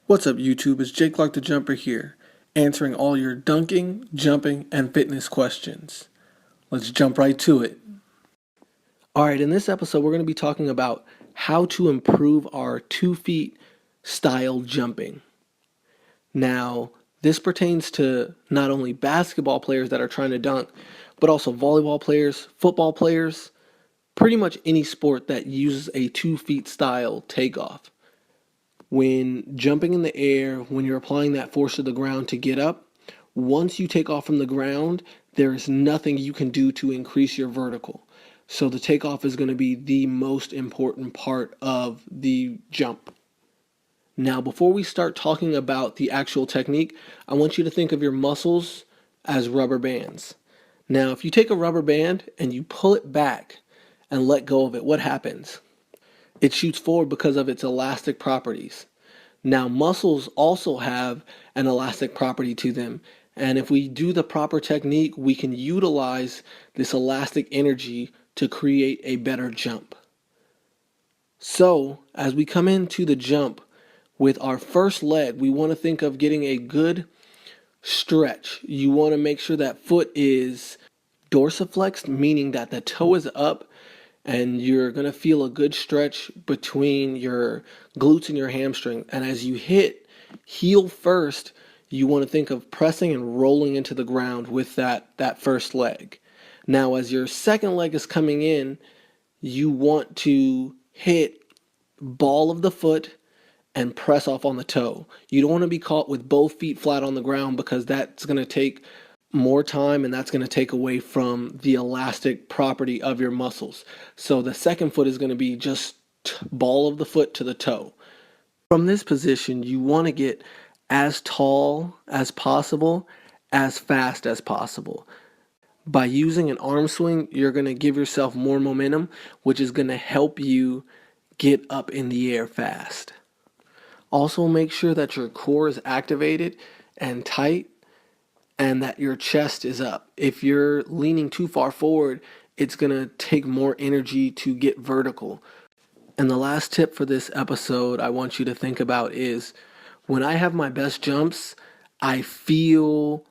What's up, YouTube? It's Jake Clark the Jumper here, answering all your dunking, jumping, and fitness questions. Let's jump right to it. Alright, in this episode, we're going to be talking about how to improve our 2 feet style jumping. Now, this pertains to not only basketball players that are trying to dunk, but also volleyball players, football players, pretty much any sport that uses a 2 feet style takeoff. When jumping in the air, when you're applying that force to the ground to get up, once you take off from the ground, there is nothing you can do to increase your vertical. So the takeoff is going to be the most important part of the jump. Now, before we start talking about the actual technique, I want you to think of your muscles as rubber bands. Now, if you take a rubber band and you pull it back and let go of it, what happens? It shoots forward because of its elastic properties. Now, muscles also have an elastic property to them. And if we do the proper technique, we can utilize this elastic energy to create a better jump. So, as we come into the jump with our first leg, we want to think of getting a good stretch. You want to make sure that foot is dorsiflexed, meaning that the toe is up, and you're going to feel a good stretch between your glutes and your hamstring. And as you hit heel first, you want to think of pressing and rolling into the ground with that first leg. Now, as your second leg is coming in, you want to hit ball of the foot and press off on the toe. You don't want to be caught with both feet flat on the ground because that's going to take more time and that's going to take away from the elastic property of your muscles. So the second foot is going to be just ball of the foot to the toe. From this position, you want to get as tall as possible, as fast as possible. By using an arm swing, you're going to give yourself more momentum, which is going to help you get up in the air fast. Also, make sure that your core is activated and tight and that your chest is up. If you're leaning too far forward, it's going to take more energy to get vertical. And the last tip for this episode I want you to think about is when I have my best jumps, I feel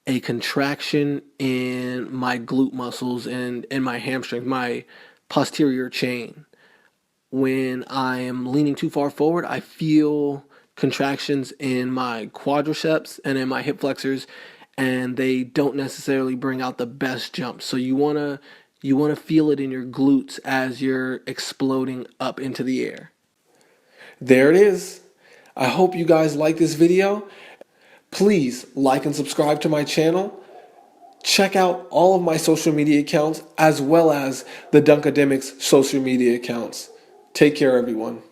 a contraction in my glute muscles and in my hamstring, my posterior chain. When I am leaning too far forward, I feel contractions in my quadriceps and in my hip flexors, and they don't necessarily bring out the best jumps. So you want to feel it in your glutes as you're exploding up into the air. There it is. I hope you guys like this video. Please like and subscribe to my channel. Check out all of my social media accounts as well as the Dunkademics social media accounts. Take care, everyone.